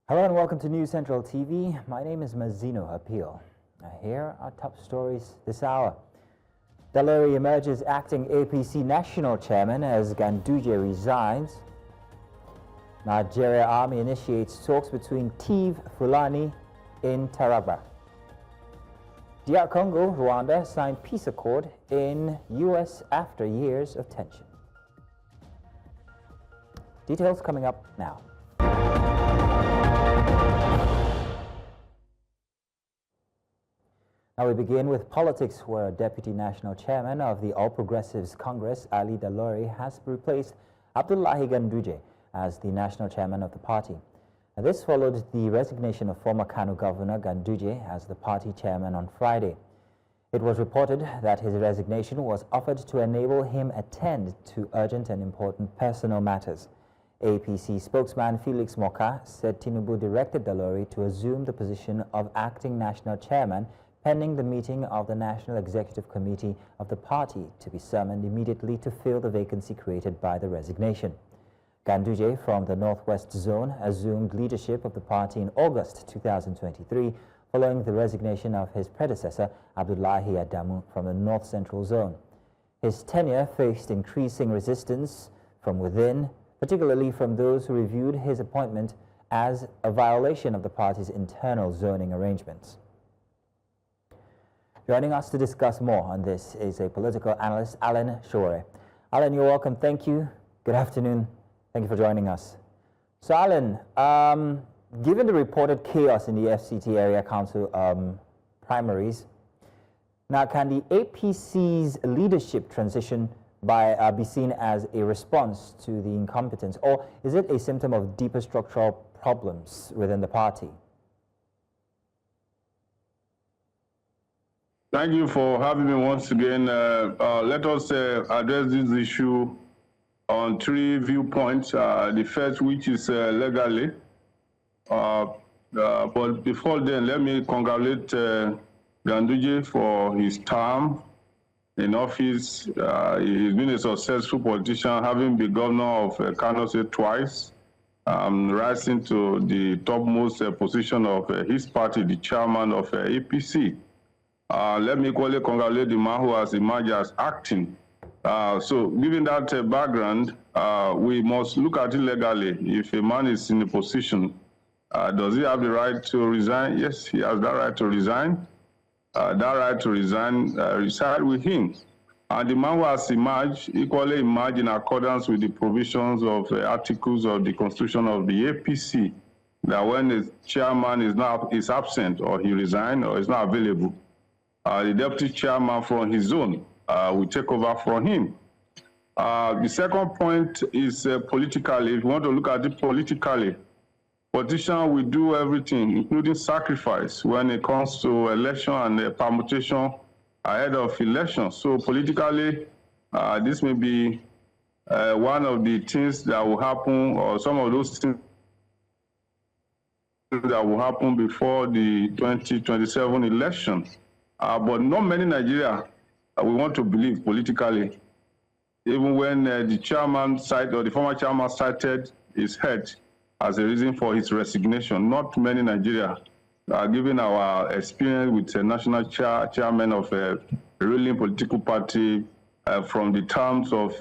Hello and welcome to News Central TV. My name is Mazino Appeal. Here are top stories this hour. Dalori emerges acting APC national chairman as Ganduje resigns. Nigerian Army initiates talks between Tiv Fulani in Taraba. Congo, Rwanda signed peace accord in US after years of tension. Details coming up now. Now we begin with politics, where Deputy National Chairman of the All Progressives Congress, Ali Dalori, has replaced Abdullahi Ganduje as the National Chairman of the party. And this followed the resignation of former Kano Governor Ganduje as the party chairman on Friday. It was reported that his resignation was offered to enable him attend to urgent and important personal matters. APC spokesman Felix Moka said Tinubu directed Dalori to assume the position of acting national chairman pending the meeting of the National Executive Committee of the party to be summoned immediately to fill the vacancy created by the resignation. Ganduje from the Northwest Zone assumed leadership of the party in August 2023 following the resignation of his predecessor Abdullahi Adamu from the North Central Zone. His tenure faced increasing resistance from within, particularly from those who reviewed his appointment as a violation of the party's internal zoning arrangements. Joining us to discuss more on this is a political analyst, Alan Shore. Alan, you're welcome. Thank you. Good afternoon. Thank you for joining us. So, Alan, given the reported chaos in the FCT Area Council primaries, now can the APC's leadership transition be seen as a response to the incompetence, or is it a symptom of deeper structural problems within the party? Thank you for having me once again. Let us address this issue on three viewpoints. The first, which is legally. But before then, let me congratulate Ganduje for his term in office. He's been a successful politician, having been governor of Kano State twice, rising to the topmost position of his party, the chairman of APC. Let me equally congratulate the man who has emerged as acting. So given that background, we must look at it legally. If a man is in a position, does he have the right to resign? Yes, he has that right to resign. That right to resign reside with him. And the man who has emerged, equally emerged in accordance with the provisions of articles of the Constitution of the APC, that when the chairman is absent or he resigned or is not available, the deputy chairman from his zone will take over from him. The second point is politically. If you want to look at it politically, politicians will do everything, including sacrifice, when it comes to election and permutation ahead of election. So politically, this may be one of the things that will happen, or some of those things that will happen before the 2027 election. But not many Nigeria we want to believe politically, even when the chairman cited, or the former chairman cited his head as a reason for his resignation. Not many Nigeria, given our experience with the national chairman of a ruling political party from the terms of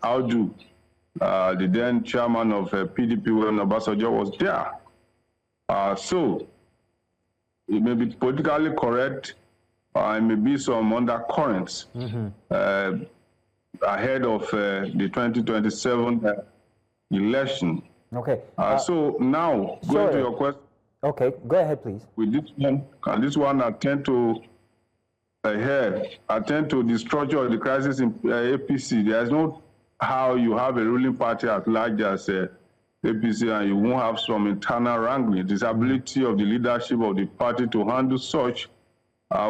Audu, the then chairman of PDP when Obasanjo was there. So it may be politically correct. It may be some undercurrents ahead of the 2027 election. Okay. So now, going to your question. Okay, go ahead, please. With this one, can this one attend to the structure of the crisis in APC? There is no how you have a ruling party at large as APC and you won't have some internal wrangling. Disability of the leadership of the party to handle such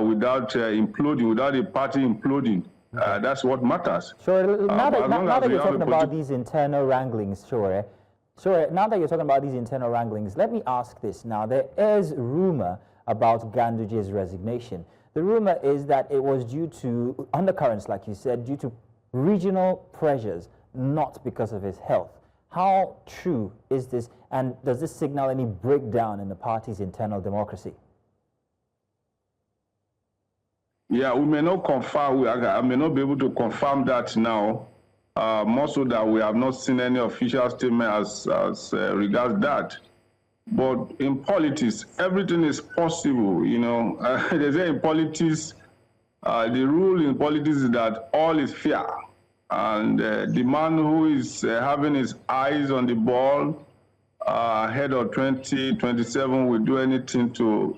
without imploding, without a party imploding. That's what matters. Sure. Now that you're talking about these internal wranglings, sure. Now that you're talking about these internal wranglings, let me ask this now. There is rumor about Ganduje's resignation. The rumor is that it was due to undercurrents, like you said, due to regional pressures, not because of his health. How true is this, and does this signal any breakdown in the party's internal democracy? Yeah, we may not confirm, I may not be able to confirm that now, more so that we have not seen any official statement as regards that. But in politics, everything is possible, you know. They say in politics, the rule in politics is that all is fair. And the man who is having his eyes on the ball ahead of 2027 will do anything to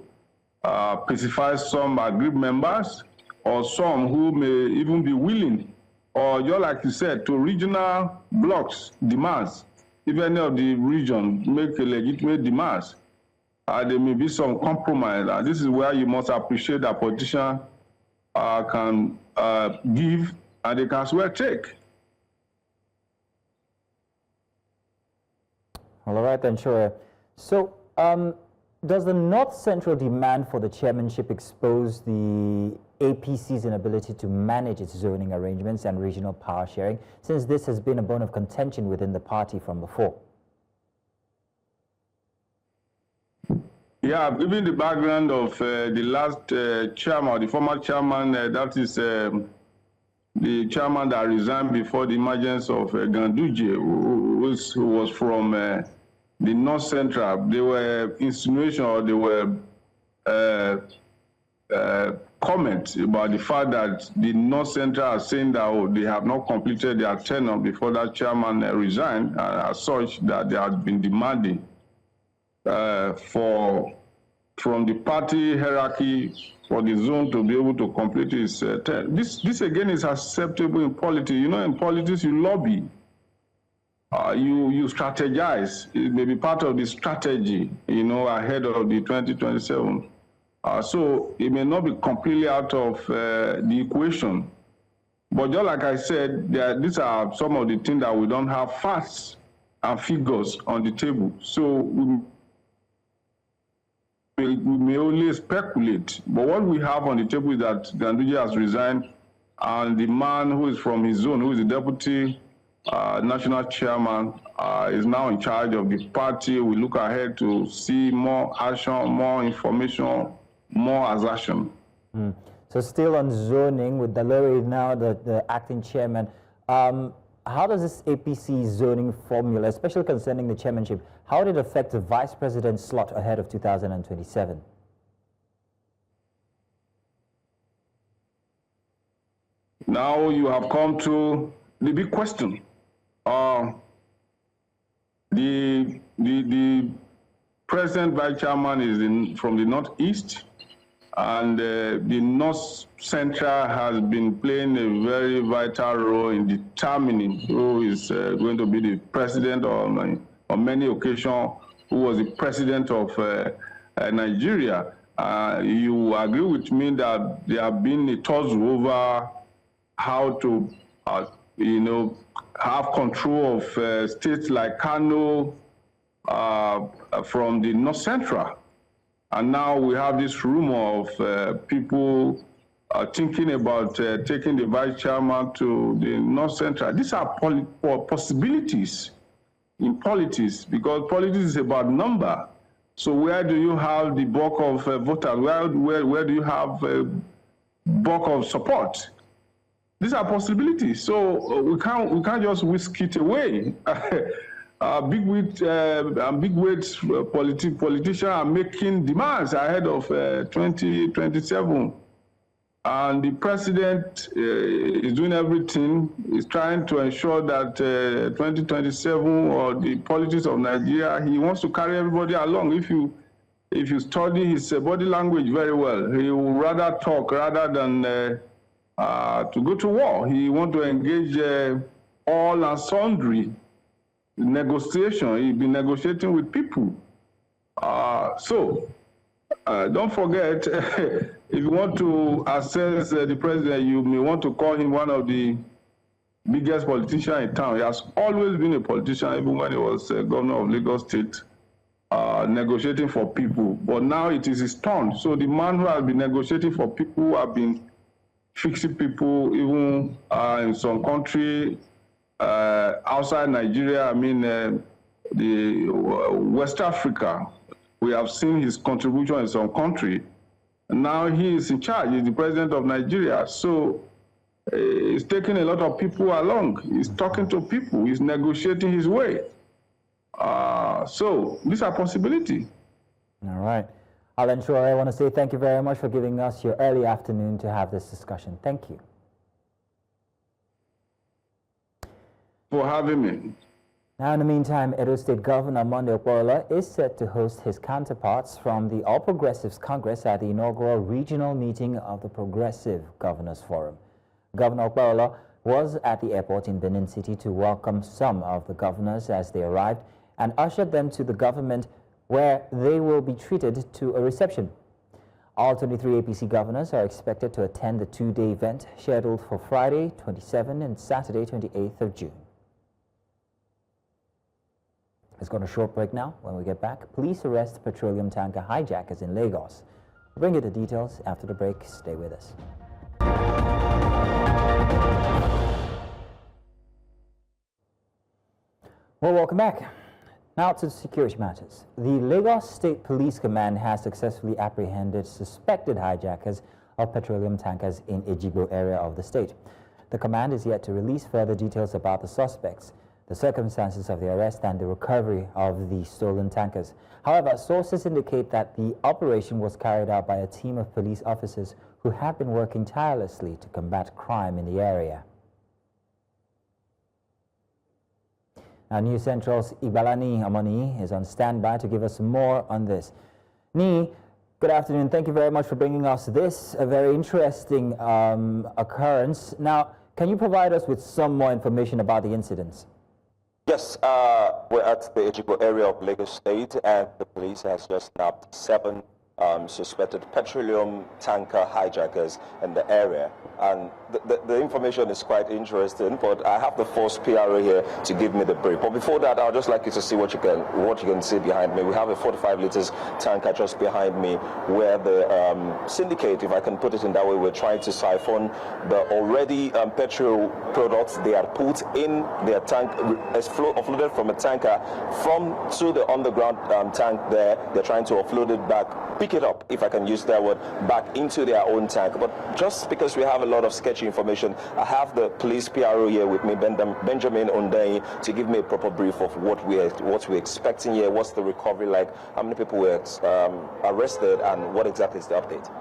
pacify some aggrieved members, or some who may even be willing, or just like you said, to regional blocks demands. If any of the region make a legitimate demands, there may be some compromise. And this is where you must appreciate that politicians can give and they can as well take. All right, then, sure. So, does the North Central demand for the chairmanship expose the APC's inability to manage its zoning arrangements and regional power sharing, since this has been a bone of contention within the party from before? Yeah, given the background of the last chairman, the former chairman, that is the chairman that resigned before the emergence of Ganduje, who was from the North Central. There were insinuations, or there were comments about the fact that the North Central are saying that they have not completed their tenure before that chairman resigned, as such that they had been demanding from the party hierarchy for the zone to be able to complete its term. This again is acceptable in politics. You know, in politics you lobby, you strategize. It may be part of the strategy, you know, ahead of the 2027. So it may not be completely out of the equation. But just like I said, these are some of the things that we don't have facts and figures on the table. So we may only speculate. But what we have on the table is that Ganduje has resigned, and the man who is from his zone, who is the deputy national chairman, is now in charge of the party. We look ahead to see more action, more information, more assertion. So still on zoning, with Dalori now the acting chairman, how does this APC zoning formula, especially concerning the chairmanship, how did it affect the vice president slot ahead of 2027? Now you have come to the big question. The present vice chairman is from the Northeast, and the North Central has been playing a very vital role in determining who is going to be the president, or on many occasions who was the president of Nigeria. You agree with me that there have been a tussle over how to, you know, have control of states like Kano from the North Central. And now we have this rumor of people thinking about taking the vice chairman to the North Central. These are possibilities in politics, because politics is about number. So where do you have the bulk of voters? Where do you have bulk of support? These are possibilities. So we can't just whisk it away. Big weight politicians are making demands ahead of 2027. And the president is doing everything. He's trying to ensure that 2027, or the politics of Nigeria, he wants to carry everybody along. If you study his body language very well, he will rather talk rather than to go to war. He wants to engage all and sundry negotiation. He'll be negotiating with people. Don't forget, if you want to assess the president, you may want to call him one of the biggest politicians in town. He has always been a politician, even when he was governor of Lagos State, negotiating for people. But now it is his turn. So the man who has been negotiating for people, who have been fixing people, even in some country, outside Nigeria, I mean, the West Africa. We have seen his contribution in some country. Now he is in charge. He's the president of Nigeria. So he's taking a lot of people along. He's talking to people. He's negotiating his way. So these are possibilities. All right. Alan Shore, I want to say thank you very much for giving us your early afternoon to have this discussion. Thank you. For having me. Now, in the meantime, Edo State Governor Monday Okporola is set to host his counterparts from the All Progressives Congress at the inaugural regional meeting of the Progressive Governors Forum. Governor Okporola was at the airport in Benin City to welcome some of the governors as they arrived and ushered them to the government, where they will be treated to a reception. All 23 APC governors are expected to attend the two-day event scheduled for Friday 27 and Saturday 28th of June. Let's go on a short break now. When we get back, police arrest petroleum tanker hijackers in Lagos. We'll bring you the details after the break. Stay with us. Well, welcome back. Now to security matters. The Lagos State Police Command has successfully apprehended suspected hijackers of petroleum tankers in Ejigbo area of the state. The command is yet to release further details about the suspects, the circumstances of the arrest and the recovery of the stolen tankers. However, sources indicate that the operation was carried out by a team of police officers who have been working tirelessly to combat crime in the area. Now, News Central's Ibalani Amoni is on standby to give us more on this. Ni, good afternoon. Thank you very much for bringing us this, a very interesting occurrence. Now, can you provide us with some more information about the incidents? Yes, we're at the Ejigbo area of Lagos State, and the police has just nabbed 7 suspected petroleum tanker hijackers in the area. And the information is quite interesting, but I have the force PRO here to give me the brief. But before that, I'd just like you to see what you can see behind me. We have a 45 liters tanker just behind me, where the syndicate, if I can put it in that way, we're trying to siphon the already petrol products they are put in their tank, offloaded from a tanker to the underground tank there. They're trying to offload it back, pick it up, if I can use that word, back into their own tank. But just because we have a lot of sketchy information, I have the police PRO here with me, Benjamin Ondei, to give me a proper brief of what we're expecting here, what's the recovery like, how many people were arrested, and what exactly is the update.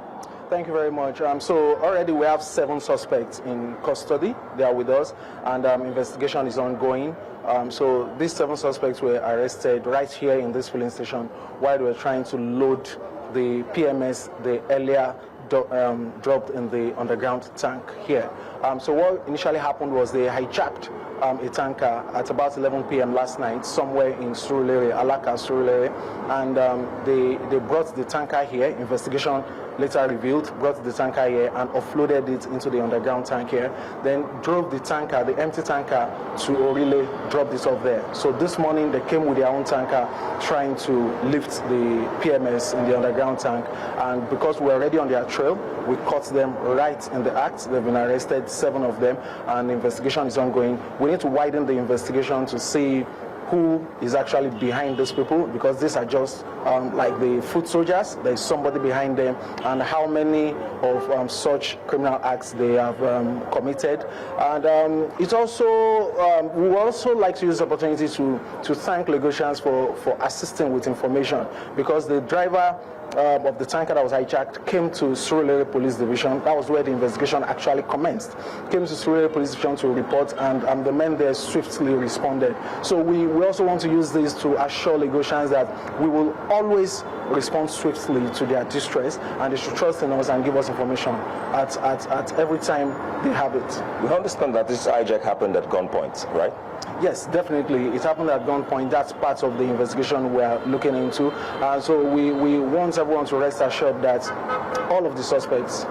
Thank you very much. So already we have 7 suspects in custody. They are with us, and investigation is ongoing. So these 7 suspects were arrested right here in this filling station while they were trying to load the PMS they earlier dropped in the underground tank here. So what initially happened was they hijacked a tanker at about 11 p.m. last night somewhere in Surulere, Alaka, Surulere, and they brought the tanker here. Investigation later revealed, brought the tanker here and offloaded it into the underground tank here, then drove the tanker, the empty tanker, to Orile, dropped it off there. So this morning they came with their own tanker trying to lift the PMS in the underground tank, and because we're already on their trail, we caught them right in the act. They've been arrested, 7 of them, and the investigation is ongoing. We need to widen the investigation to see who is actually behind these people, because these are just like the foot soldiers. There's somebody behind them, and how many of such criminal acts they have committed. And it's also, we would also like to use the opportunity to thank Lagosians for assisting with information, because the driver of the tanker that was hijacked came to Surulere Police Division. That was where the investigation actually commenced. Came to Surulere Police Division to report, and the men there swiftly responded. So we also want to use this to assure Lagosians that we will always respond swiftly to their distress, and they should trust in us and give us information at every time they have it. We understand that this hijack happened at gunpoint, right? Yes, definitely. It happened at gunpoint. That's part of the investigation we are looking into. So we want everyone to rest assured that all of the suspects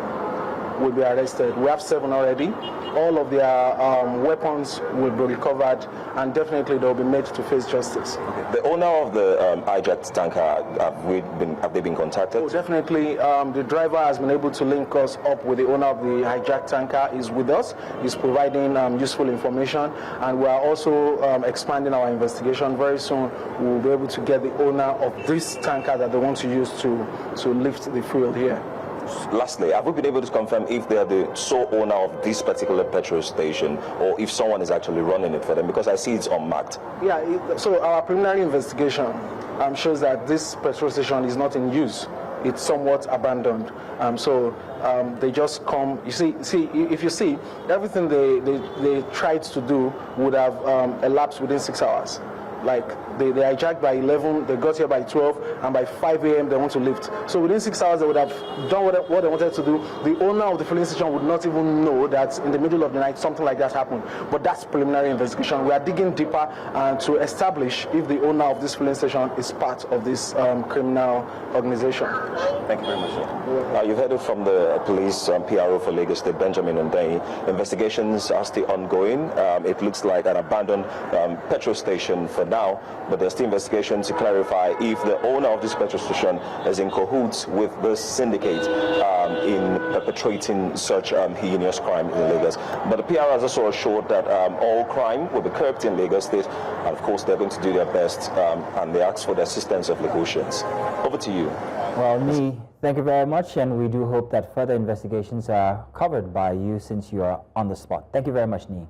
will be arrested. We have 7 already. All of their weapons will be recovered, and definitely they will be made to face justice. Okay. The owner of the hijacked tanker, have they been contacted? Oh, definitely. The driver has been able to link us up with the owner of the hijacked tanker. Is with us. He's providing useful information, and we are also expanding our investigation. Very soon, we will be able to get the owner of this tanker that they want to use to lift the fuel here. Lastly, have we been able to confirm if they are the sole owner of this particular petrol station, or if someone is actually running it for them? Because I see it's unmarked. Yeah, so our preliminary investigation shows that this petrol station is not in use. It's somewhat abandoned. They just come. You see, if you see, everything they tried to do would have elapsed within 6 hours. Like they hijacked by 11, they got here by 12, and by 5 a.m. they want to lift. So within 6 hours they would have done what they wanted to do. The owner of the filling station would not even know that in the middle of the night something like that happened. But that's preliminary investigation. We are digging deeper to establish if the owner of this filling station is part of this criminal organization. Thank you very much, sir. You've heard it from the police PRO for Lagos State, Benjamin Ondei. Investigations are still ongoing. It looks like an abandoned petrol station for now, but there's still investigation to clarify if the owner of this petrol station is in cahoots with this syndicate in perpetrating such heinous crime in Lagos. But the PR has also assured that all crime will be curbed in Lagos State, and of course they're going to do their best, and they ask for the assistance of Lagosians. Over to you. Well, Nee, thank you very much, and we do hope that further investigations are covered by you since you are on the spot. Thank you very much, Nee.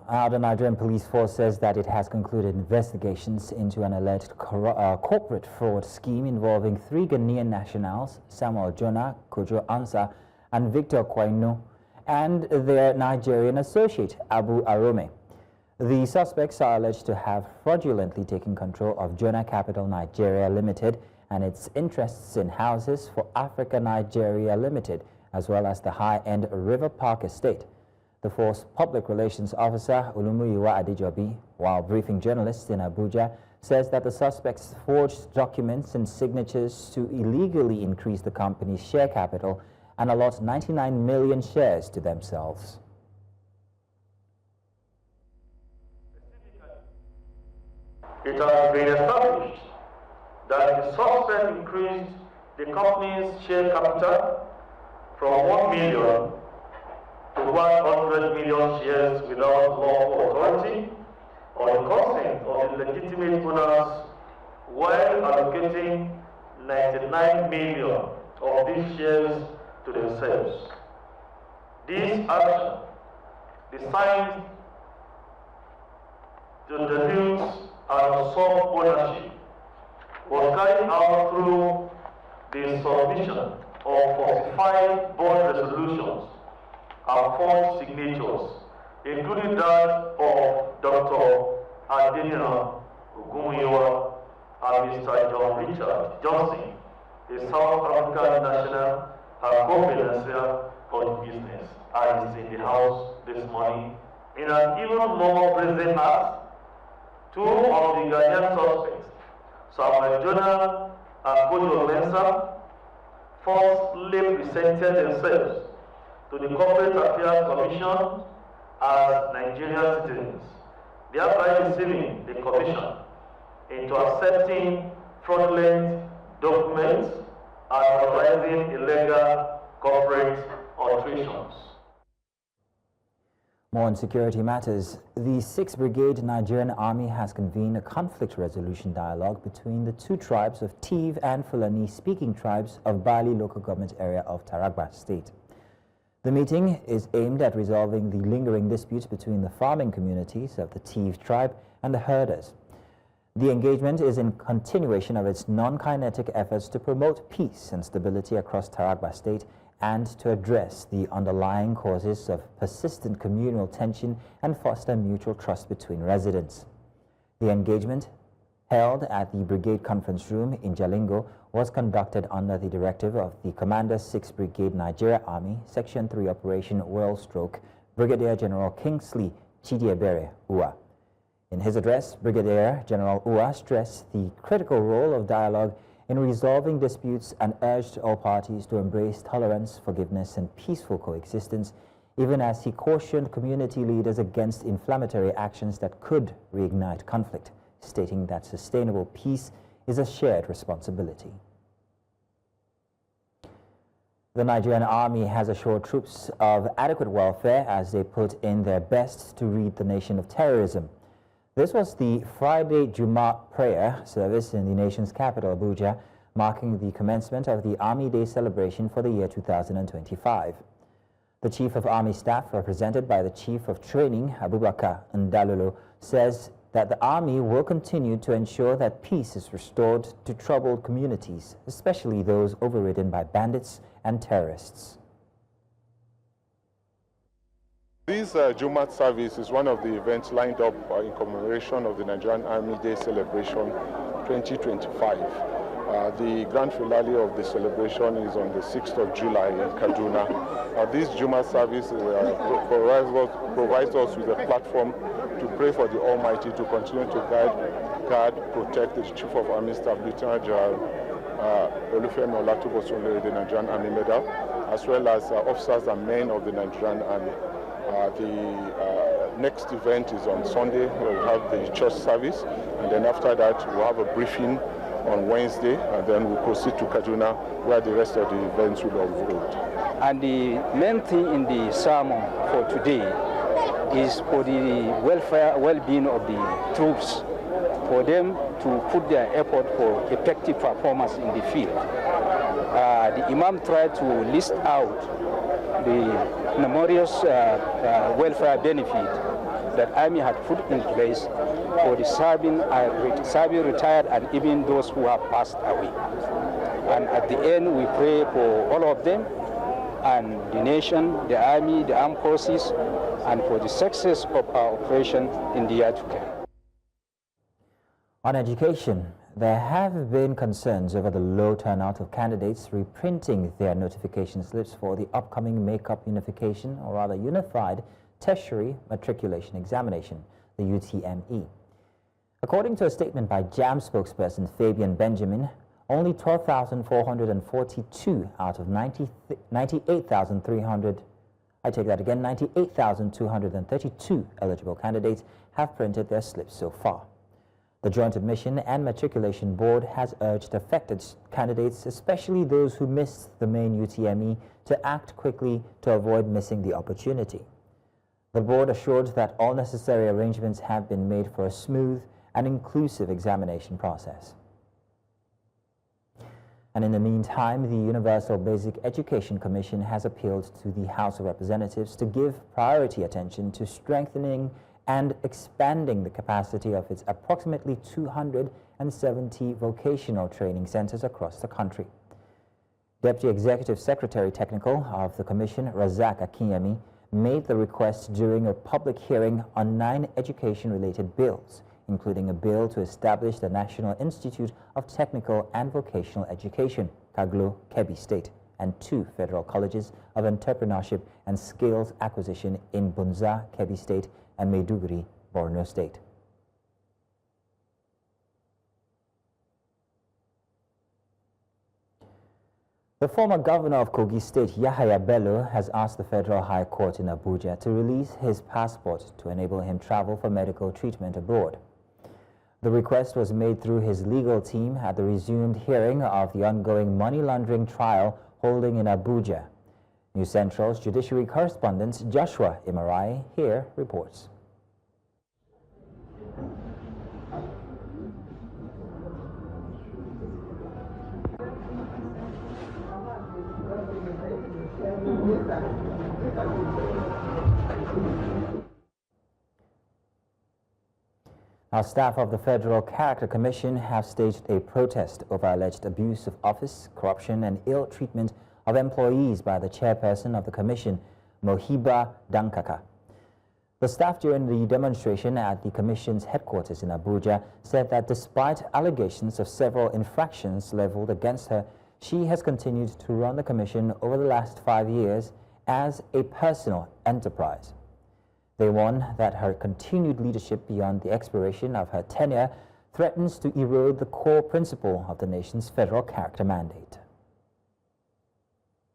The Nigerian police force says that it has concluded investigations into an alleged corporate fraud scheme involving 3 Ghanaian nationals, Samuel Jonah, Kojo Ansa, and Victor Kwaino, and their Nigerian associate, Abu Arome. The suspects are alleged to have fraudulently taken control of Jonah Capital Nigeria Limited and its interests in Houses for Africa Nigeria Limited, as well as the high-end River Park estate. The force public relations officer, Olumuyiwa Adejobi, while briefing journalists in Abuja, says that the suspects forged documents and signatures to illegally increase the company's share capital and allot 99 million shares to themselves. It has been established that the suspect increased the company's share capital from 1 million to 100 million shares without lawful authority or the consent of the legitimate owners, while allocating 99 million of these shares to themselves. This action, designed to dilute and usurp ownership, was carried out through the submission of falsified board resolutions and forged signatures, including that of Dr. Adenina Ogunwiwa and Mr. John Richard Johnson, a South African national and confidential on business, and is in the house this morning. In an even more present act, 2 of the Ghanaian suspects, Samuel Jonah and Kojo Mensa, falsely presented themselves to the Corporate Affairs Commission as Nigerian citizens, thereby deceiving the Commission into accepting fraudulent documents and authorizing illegal corporate alterations. More on security matters. The 6th Brigade Nigerian Army has convened a conflict resolution dialogue between the 2 tribes of Tiv and Fulani speaking tribes of Bali local government area of Taraba State. The meeting is aimed at resolving the lingering disputes between the farming communities of the Tiv tribe and the herders. The engagement is in continuation of its non-kinetic efforts to promote peace and stability across Taraba State and to address the underlying causes of persistent communal tension and foster mutual trust between residents. The engagement, held at the Brigade Conference Room in Jalingo, was conducted under the directive of the Commander 6th Brigade Nigeria Army, Section 3 Operation Whirlstroke, Brigadier General Kingsley Chidiebere Ua. In his address, Brigadier General Ua stressed the critical role of dialogue in resolving disputes and urged all parties to embrace tolerance, forgiveness, and peaceful coexistence, even as he cautioned community leaders against inflammatory actions that could reignite conflict, stating that sustainable peace is a shared responsibility. The Nigerian Army has assured troops of adequate welfare as they put in their best to rid the nation of terrorism. This was the Friday Jummah prayer service in the nation's capital, Abuja, marking the commencement of the Army Day celebration for the year 2025. The Chief of Army Staff, represented by the Chief of Training, Abubakar Ndalolo, says that the Army will continue to ensure that peace is restored to troubled communities, especially those overridden by bandits and terrorists. This Jummah service is one of the events lined up in commemoration of the Nigerian Army Day celebration 2025. The grand finale of the celebration is on the 6th of July in Kaduna. This Jummah service provides us with a platform to pray for the Almighty to continue to guard, protect the Chief of Army Staff, Lieutenant General Olufemi Olatubosunle, the Nigerian Army Medal, as well as officers and men of the Nigerian Army. The next event is on Sunday. We'll have the church service, and then after that we'll have a briefing on Wednesday, and then we'll proceed to Kaduna, where the rest of the events will unfold. And the main thing in the sermon for today is for the welfare, well-being of the troops, for them to put their effort for effective performance in the field. The Imam tried to list out the numerous welfare benefit that Army had put in place for the serving retired and even those who have passed away. And at the end, we pray for all of them and the nation, the Army, the armed forces, and for the success of our operation in the year to come. On education, there have been concerns over the low turnout of candidates reprinting their notification slips for the upcoming Make-up Unification, or rather Unified Tertiary Matriculation Examination, the UTME. According to a statement by JAM spokesperson Fabian Benjamin, only 12,442 out of 98,232 eligible candidates have printed their slips so far. The Joint Admission and Matriculation Board has urged affected candidates, especially those who missed the main UTME, to act quickly to avoid missing the opportunity. The board assured that all necessary arrangements have been made for a smooth and inclusive examination process. And in the meantime, the Universal Basic Education Commission has appealed to the House of Representatives to give priority attention to strengthening and expanding the capacity of its approximately 270 vocational training centers across the country. Deputy Executive Secretary Technical of the Commission, Razak Akinyemi, made the request during a public hearing on 9 education-related bills, including a bill to establish the National Institute of Technical and Vocational Education, Kaglo, Kebbi State, and 2 federal colleges of entrepreneurship and skills acquisition in Bunza, Kebbi State, and Maiduguri, Borno State. The former governor of Kogi State, Yahaya Bello, has asked the Federal High Court in Abuja to release his passport to enable him travel for medical treatment abroad. The request was made through his legal team at the resumed hearing of the ongoing money laundering trial holding in Abuja. News Central's judiciary correspondent Joshua Imarai here reports. Now, staff of the Federal Character Commission have staged a protest over alleged abuse of office, corruption, and ill treatment of employees by the chairperson of the commission, Mohiba Dankaka. The staff during the demonstration at the commission's headquarters in Abuja said that despite allegations of several infractions leveled against her, she has continued to run the commission over the last 5 years as a personal enterprise. They warn that her continued leadership beyond the expiration of her tenure threatens to erode the core principle of the nation's federal character mandate.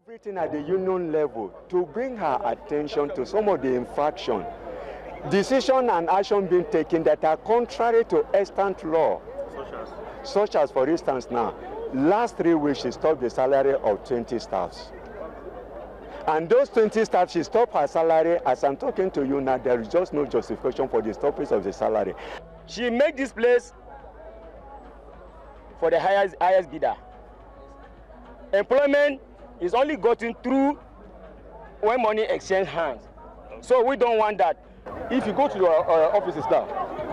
Everything at the union level to bring her attention to some of the infraction, decision and action being taken that are contrary to extant law. Such as, for instance, now, last 3 weeks she stopped the salary of 20 staffs. And those 20 staff, she stopped her salary. As I'm talking to you now, there is just no justification for the stoppage of the salary. She made this place for the highest bidder. Employment is only gotten through when money exchange hands. So we don't want that. If you go to our offices now,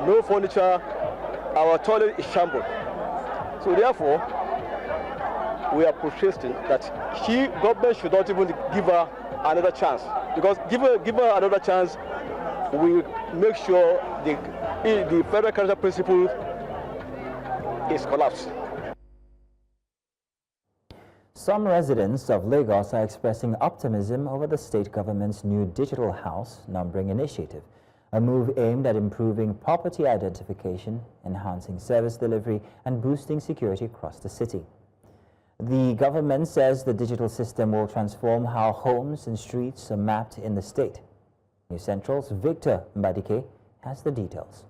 no furniture, our toilet is shambled. So therefore, we are protesting that government should not even give her another chance. Because give her another chance, we make sure the federal character principle is collapsed. Some residents of Lagos are expressing optimism over the state government's new digital house numbering initiative, a move aimed at improving property identification, enhancing service delivery, and boosting security across the city. The government says the digital system will transform how homes and streets are mapped in the state. News Central's Victor Mbadike has the details.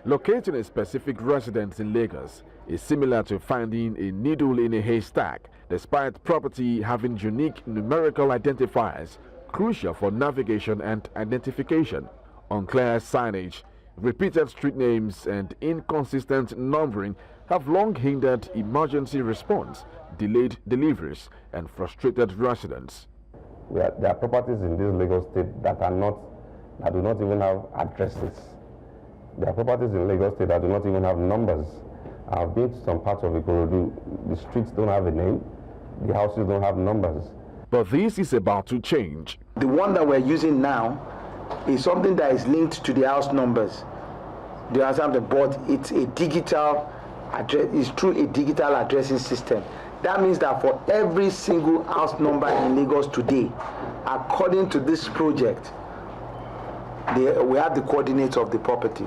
Locating a specific residence in Lagos is similar to finding a needle in a haystack, despite property having unique numerical identifiers crucial for navigation and identification. Unclear signage, repeated street names, and inconsistent numbering have long hindered emergency response, delayed deliveries, and frustrated residents. There are properties in this Lagos state that do not even have addresses. There are properties in Lagos state that do not even have numbers. I've been to some parts of Ikorodu. The streets don't have a name. The houses don't have numbers. But this is about to change. The one that we're using now is something that is linked to the house numbers. Do you understand? But it's a digital address. It's through a digital addressing system. That means that for every single house number in Lagos today, according to this project, we have the coordinates of the property.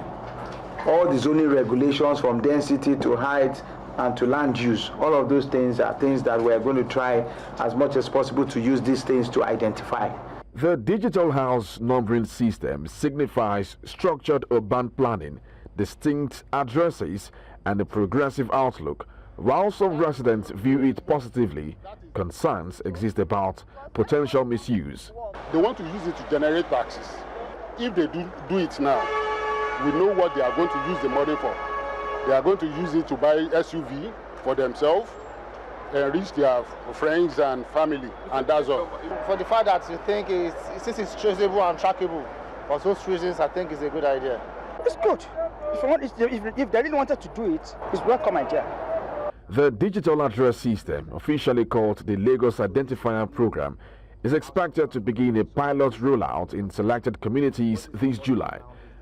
All the zoning regulations from density to height and to land use, all of those things are things that we're going to try as much as possible to use these things to identify. The digital house numbering system signifies structured urban planning, distinct addresses, and a progressive outlook. While some residents view it positively, concerns exist about potential misuse. They want to use it to generate taxes. If they do it now, we know what they are going to use the money for. They are going to use it to buy SUV for themselves, enrich their friends and family, and that's all. For the fact that you think since it's traceable and trackable, for those reasons, I think it's a good idea. It's good. If they really wanted to do it, it's welcome idea. The digital address system, officially called the Lagos Identifier Program, is expected to begin a pilot rollout in selected communities this July,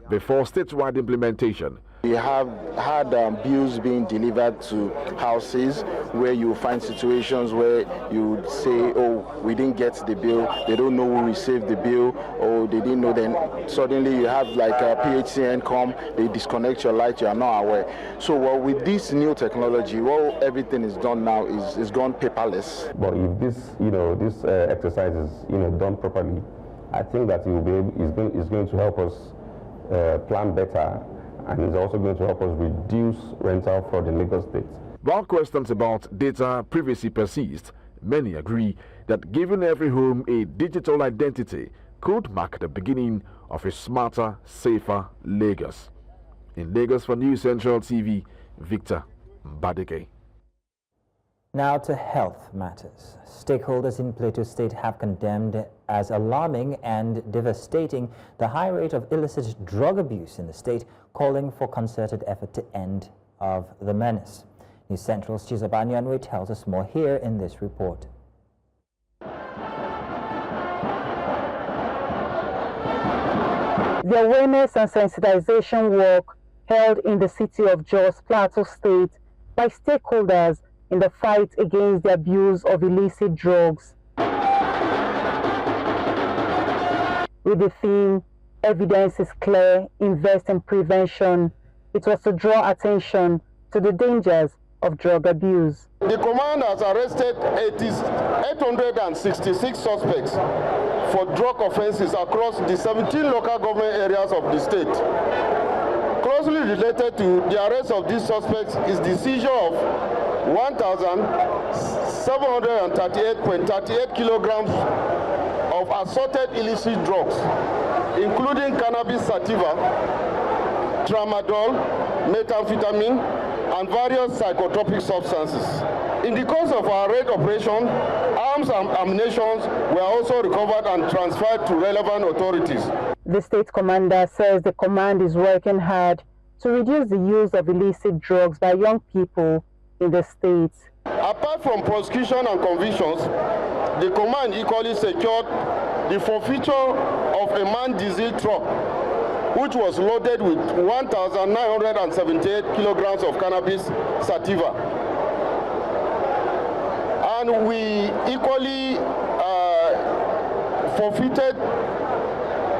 before statewide implementation. We have had bills being delivered to houses where you find situations where you would say, oh, we didn't get the bill, they don't know who received the bill, or they didn't know, then suddenly you have like a PHCN come, they disconnect your light, you are not aware. So with this new technology, everything is done now is gone paperless. But if this exercise is done properly, I think that it's going to help us plan better, and it's also going to help us reduce rental fraud in Lagos State. While questions about data privacy persist, many agree that giving every home a digital identity could mark the beginning of a smarter, safer Lagos. In Lagos for News Central TV, Victor Mbadike. Now to health matters. Stakeholders in Plateau State have condemned as alarming and devastating the high rate of illicit drug abuse in the state, calling for concerted effort to end of the menace. News Central's Chizoba Nyanwe tells us more here in this report. The awareness and sensitization work held in the city of Jos, Plateau State by stakeholders in the fight against the abuse of illicit drugs, with the theme, Evidence is Clear, Invest in Prevention, It was to draw attention to the dangers of drug abuse. The command has arrested 866 suspects for drug offenses across the 17 local government areas of the state. Closely related to the arrest of these suspects is the seizure of 1,738.38 kilograms of assorted illicit drugs, including cannabis sativa, tramadol, methamphetamine, and various psychotropic substances. In the course of our raid operation, arms and ammunition were also recovered and transferred to relevant authorities. The state commander says the command is working hard to reduce the use of illicit drugs by young people in the state. Apart from prosecution and convictions, the command equally secured the forfeiture of a manned diesel truck, which was loaded with 1,978 kilograms of cannabis sativa. And we equally forfeited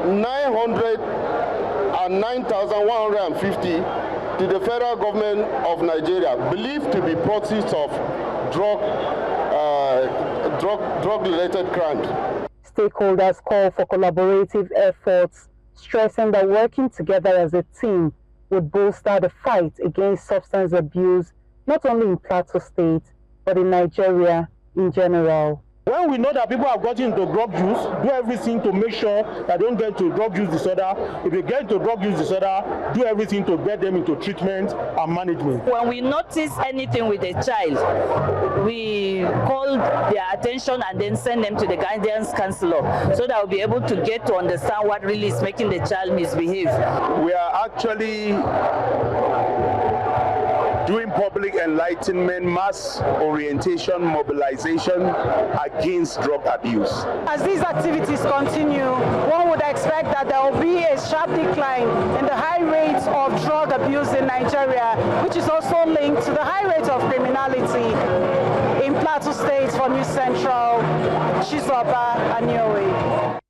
909,150 to the federal government of Nigeria, believed to be proceeds of drug-related crimes. Stakeholders call for collaborative efforts, stressing that working together as a team would bolster the fight against substance abuse, not only in Plateau State, but in Nigeria in general. When we know that people have gotten into drug use, do everything to make sure that they don't get into drug use disorder. If they get into drug use disorder, do everything to get them into treatment and management. When we notice anything with a child, we call their attention and then send them to the guidance counselor so that we'll be able to get to understand what really is making the child misbehave. We are actually doing public enlightenment, mass orientation, mobilization against drug abuse. As these activities continue, one would expect that there will be a sharp decline in the high rates of drug abuse in Nigeria, which is also linked to the high rate of criminality in Plateau State. For News Central, Chizoba Anyowe.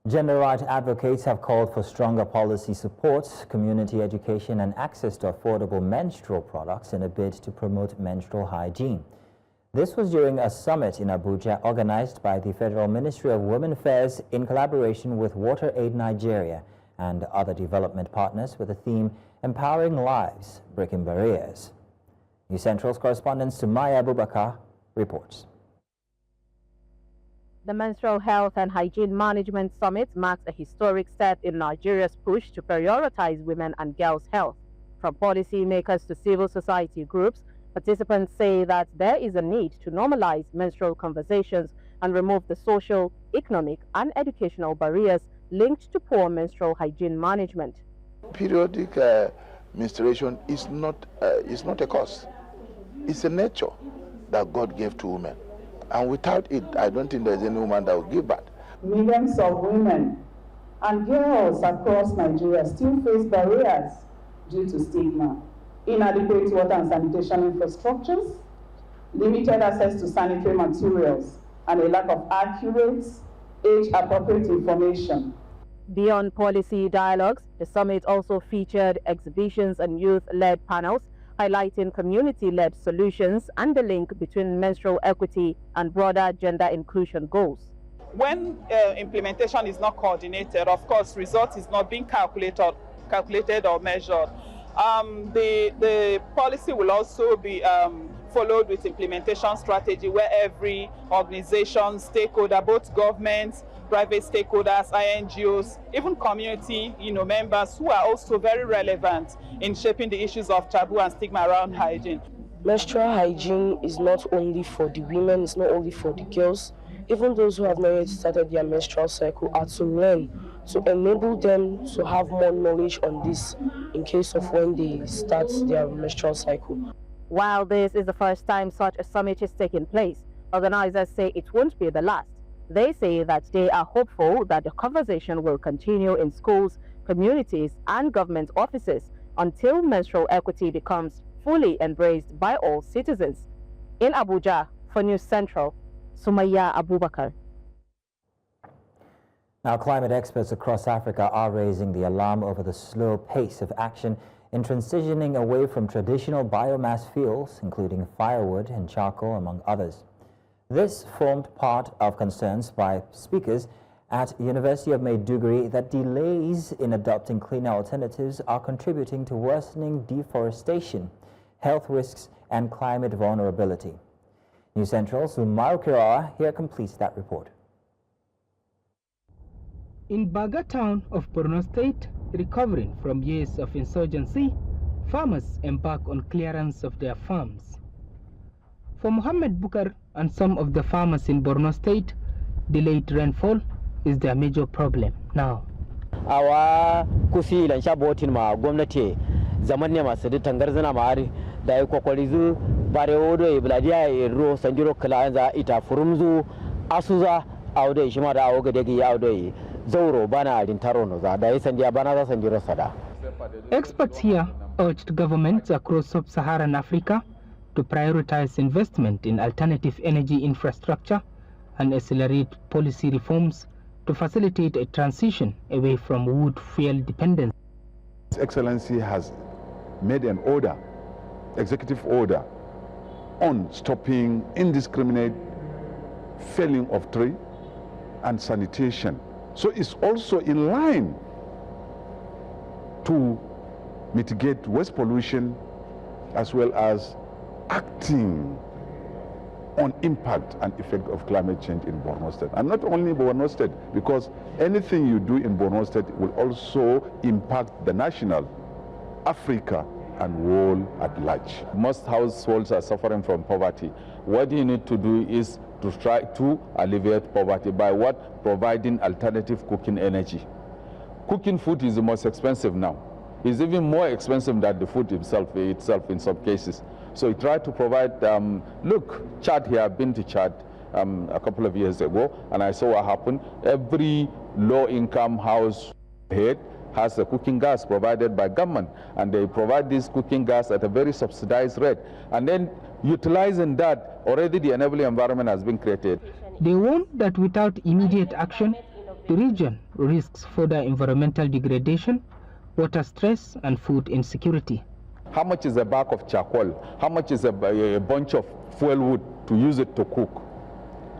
Gender rights advocates have called for stronger policy support, community education and access to affordable menstrual products in a bid to promote menstrual hygiene. This was during a summit in Abuja organized by the Federal Ministry of Women Affairs in collaboration with Water Aid Nigeria and other development partners with the theme Empowering Lives, Breaking Barriers. News Central's correspondent Sumaya Abubakar reports. The Menstrual Health and Hygiene Management Summit marks a historic step in Nigeria's push to prioritize women and girls' health. From policymakers to civil society groups, participants say that there is a need to normalize menstrual conversations and remove the social, economic, and educational barriers linked to poor menstrual hygiene management. Periodic menstruation is not a cause. It's a nature that God gave to women. And without it, I don't think there's any woman that will give birth. Millions of women and girls across Nigeria still face barriers due to stigma, inadequate water and sanitation infrastructures, limited access to sanitary materials, and a lack of accurate, age-appropriate information. Beyond policy dialogues, the summit also featured exhibitions and youth-led panels highlighting community-led solutions and the link between menstrual equity and broader gender inclusion goals. When implementation is not coordinated, of course, results is not being calculated or measured. The policy will also be followed with implementation strategy where every organization, stakeholder, both governments, private stakeholders, INGOs, even community members who are also very relevant in shaping the issues of taboo and stigma around hygiene. Menstrual hygiene is not only for the women, it's not only for the girls. Even those who have not yet started their menstrual cycle are to learn, to enable them to have more knowledge on this in case of when they start their menstrual cycle. While this is the first time such a summit is taking place, organizers say it won't be the last. They say that they are hopeful that the conversation will continue in schools, communities, and government offices until menstrual equity becomes fully embraced by all citizens. In Abuja, for News Central, Sumaya Abubakar. Now, climate experts across Africa are raising the alarm over the slow pace of action in transitioning away from traditional biomass fuels, including firewood and charcoal, among others. This formed part of concerns by speakers at University of Maiduguri that delays in adopting cleaner alternatives are contributing to worsening deforestation, health risks, and climate vulnerability. News Central's Umar Kirawa here completes that report. In Baga town of Borno State, recovering from years of insurgency, farmers embark on clearance of their farms. For Muhammad Bukar and some of the farmers in Borno State, delayed rainfall is their major problem now. Awa kusi lansha botin ma gwamnati zaman ne masu da tangarzana ma'ari da ya kwakwari zu bare odo ya biladiya ya ro sanjiro kala yanzu ita furumzu asuza audo shi ma da awo gade ya audo yi zauro bana adin taro no za da ya sandiya bana za sanjiro sada. Experts here urged governments across sub-Saharan Africa to prioritize investment in alternative energy infrastructure and accelerate policy reforms to facilitate a transition away from wood fuel dependence. His Excellency has made an order, executive order, on stopping indiscriminate felling of tree and sanitation. So it's also in line to mitigate waste pollution as well as acting on impact and effect of climate change in Borno State. And not only Borno State, because anything you do in Borno State will also impact the national, Africa, and world at large. Most households are suffering from poverty. What you need to do is to try to alleviate poverty by what? Providing alternative cooking energy. Cooking food is the most expensive now. It's even more expensive than the food itself in some cases. So we try to provide, look, Chad here, I've been to Chad a couple of years ago, and I saw what happened. Every low-income house head has a cooking gas provided by government, and they provide this cooking gas at a very subsidized rate. And then utilizing that, already the enabling environment has been created. They warn that without immediate action, the region risks further environmental degradation, water stress, and food insecurity. How much is a bag of charcoal? How much is a bunch of fuel wood to use it to cook?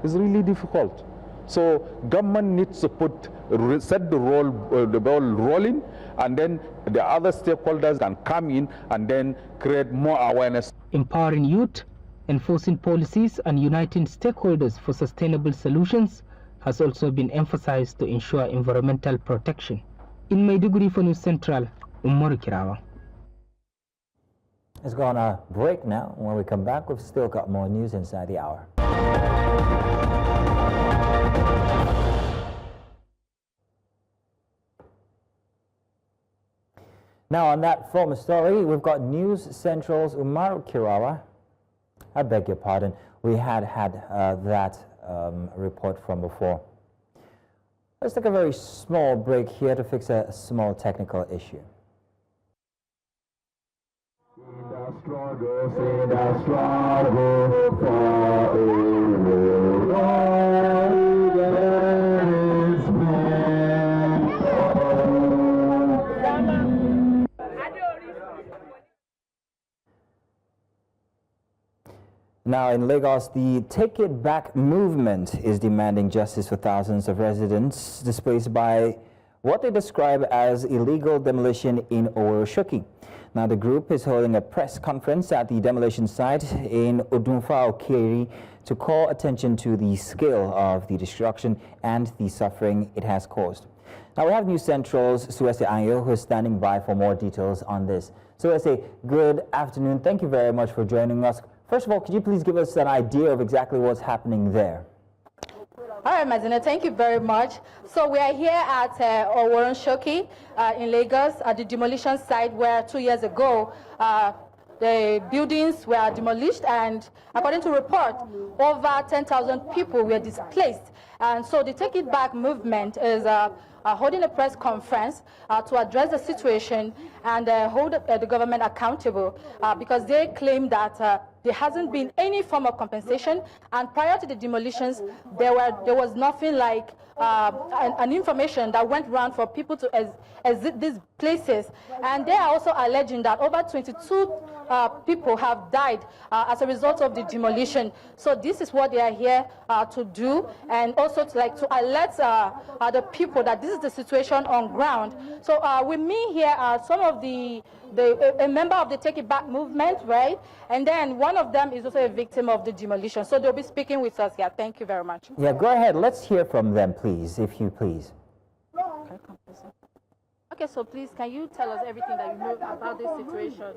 It's really difficult. So government needs to set the ball rolling, and then the other stakeholders can come in and then create more awareness. Empowering youth, enforcing policies, and uniting stakeholders for sustainable solutions has also been emphasized to ensure environmental protection. In Maiduguri for News Central, Umar Kirawa. Let's go on a break now. When we come back, we've still got more news inside the hour. Now, on that former story, we've got News Central's Umar Kirawa. I beg your pardon. We had that report from before. Let's take a very small break here to fix a small technical issue. Now in Lagos, the Take It Back movement is demanding justice for thousands of residents displaced by what they describe as illegal demolition in Oworoshoki. Now the group is holding a press conference at the demolition site in Odunfa Okeri to call attention to the scale of the destruction and the suffering it has caused. Now we have News Central's Suese Anyo, who is standing by for more details on this. Suese, good afternoon. Thank you very much for joining us. First of all, could you please give us an idea of exactly what's happening there? All right, Mazina, thank you very much. So we are here at Oworoshoki in Lagos at the demolition site where 2 years ago the buildings were demolished, and according to report, over 10,000 people were displaced. And so the Take It Back movement is holding a press conference to address the situation and hold the government accountable because they claim that there hasn't been any form of compensation, and prior to the demolitions, there was nothing like an information that went around for people to exit these places. And they are also alleging that over 22 people have died as a result of the demolition. So this is what they are here to do, and also to alert the people that this is the situation on ground. So with me here are some of a member of the Take It Back movement, right? And then one of them is also a victim of the demolition. So they'll be speaking with us here. Thank you very much. Yeah, go ahead. Let's hear from them, please, if you please. Okay, so please, can you tell us everything that you know about this situation?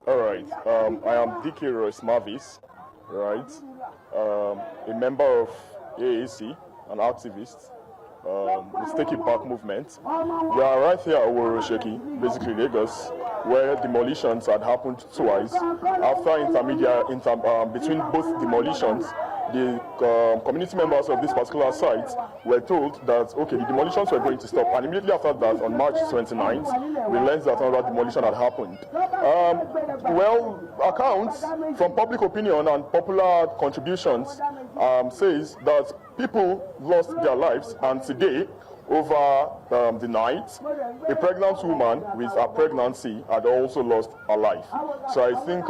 All right. I am DK Royce Mavis, right? A member of AAC, an activist. Let's Take It Back movement. We are right here at Oworo-Sheki, basically Lagos, where demolitions had happened twice. After between both demolitions, the community members of this particular site were told that, okay, the demolitions were going to stop. And immediately after that, on March 29th, we learned that another demolition had happened. Well, accounts from public opinion and popular contributions says that people lost their lives, and today, over the night, a pregnant woman with a pregnancy had also lost her life. So I think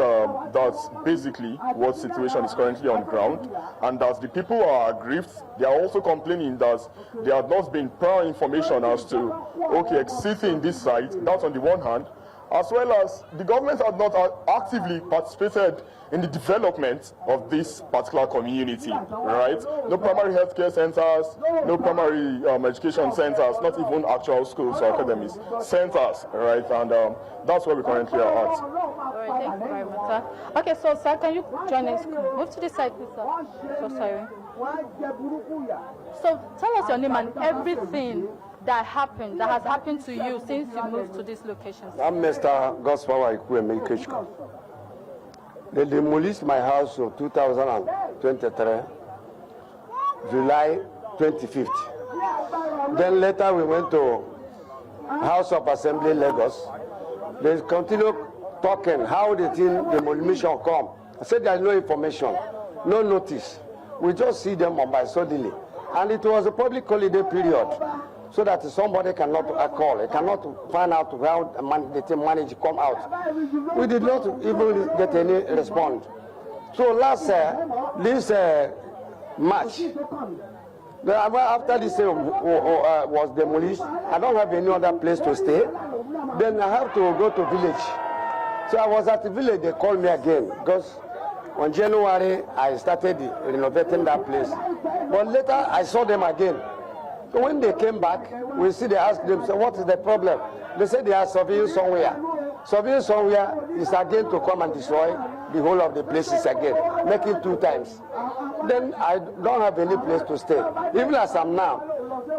that's basically what situation is currently on ground, and that the people are aggrieved. They are also complaining that there had not been prior information as to, okay, exiting this site. That's on the one hand, as well as the government had not actively participated in the development of this particular community, right? No primary healthcare centers, no primary education centers, not even actual schools or academies, centers, right? And that's where we currently are at. All right, thank you very much, sir. Okay, so sir, can you join us? Move to the side, please, sir. So sorry. So tell us your name and everything that has happened to you since you moved to this location. I'm Mr. Gospawa Ikweme Ikechko. They demolished my house in 2023, July 25th. Then later we went to House of Assembly, Lagos. They continued talking how the demolition come. I said there's no information, no notice. We just see them on by suddenly. And it was a public holiday period, so that somebody cannot call, they cannot find out how the team managed to come out. We did not even get any response. So last this March, after this was demolished, I don't have any other place to stay. Then I have to go to village. So I was at the village, they called me again, because on January I started renovating that place. But later I saw them again. So when they came back, they asked them, so what is the problem? They said they are surveying somewhere. Surveying somewhere is again to come and destroy the whole of the places again, make it 2 times. Then I don't have any place to stay. Even as I'm now,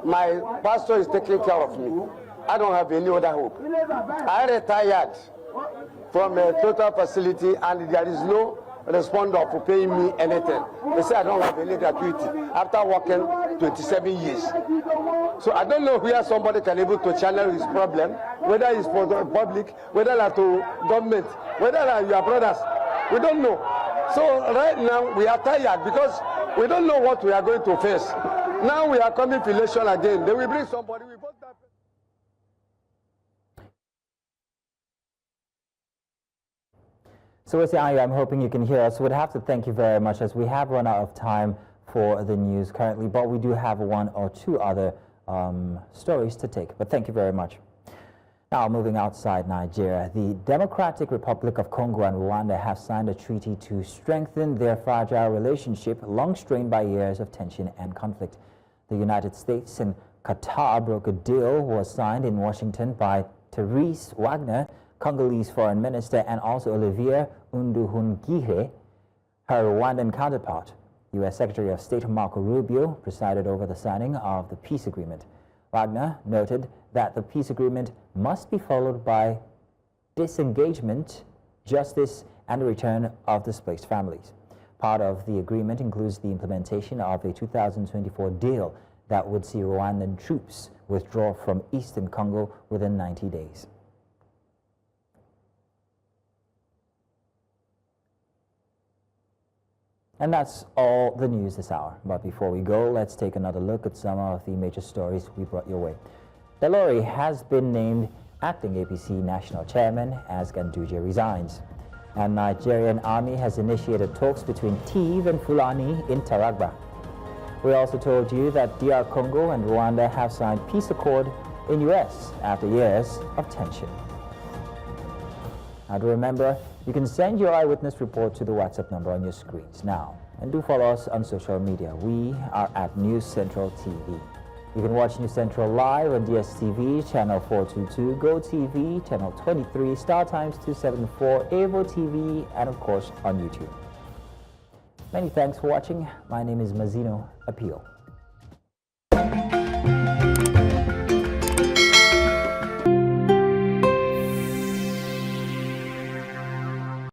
my pastor is taking care of me. I don't have any other hope. I retired from a total facility, and there is no responder for paying me anything. They say I don't have any gratuity after working 27 years. So I don't know where somebody can able to channel his problem, whether it's for the public, whether it's to government, whether it's your brothers. We don't know. So right now we are tired because we don't know what we are going to face. Now we are coming to election again. They will bring somebody. We vote that. So, I'm hoping you can hear us. We'd have to thank you very much, as we have run out of time for the news currently, but we do have 1 or 2 other stories to take. But thank you very much. Now, moving outside Nigeria, the Democratic Republic of Congo and Rwanda have signed a treaty to strengthen their fragile relationship, long strained by years of tension and conflict. The United States and Qatar broke a deal was signed in Washington by Therese Wagner, Congolese Foreign Minister, and also Olivier Nduhungirehe, her Rwandan counterpart. U.S. Secretary of State Marco Rubio presided over the signing of the peace agreement. Wagner noted that the peace agreement must be followed by disengagement, justice, and the return of displaced families. Part of the agreement includes the implementation of a 2024 deal that would see Rwandan troops withdraw from eastern Congo within 90 days. And that's all the news this hour. But before we go, let's take another look at some of the major stories we brought your way. Dalori has been named acting APC national chairman as Ganduje resigns. And Nigerian Army has initiated talks between Tiv and Fulani in Taraba. We also told you that DR Congo and Rwanda have signed peace accord in US after years of tension. Now to remember, you can send your eyewitness report to the WhatsApp number on your screens now. And do follow us on social media. We are at News Central TV. You can watch News Central live on DSTV, channel 422, Go TV, channel 23, Star Times 274, Avo TV, and of course on YouTube. Many thanks for watching. My name is Mazino Appeal.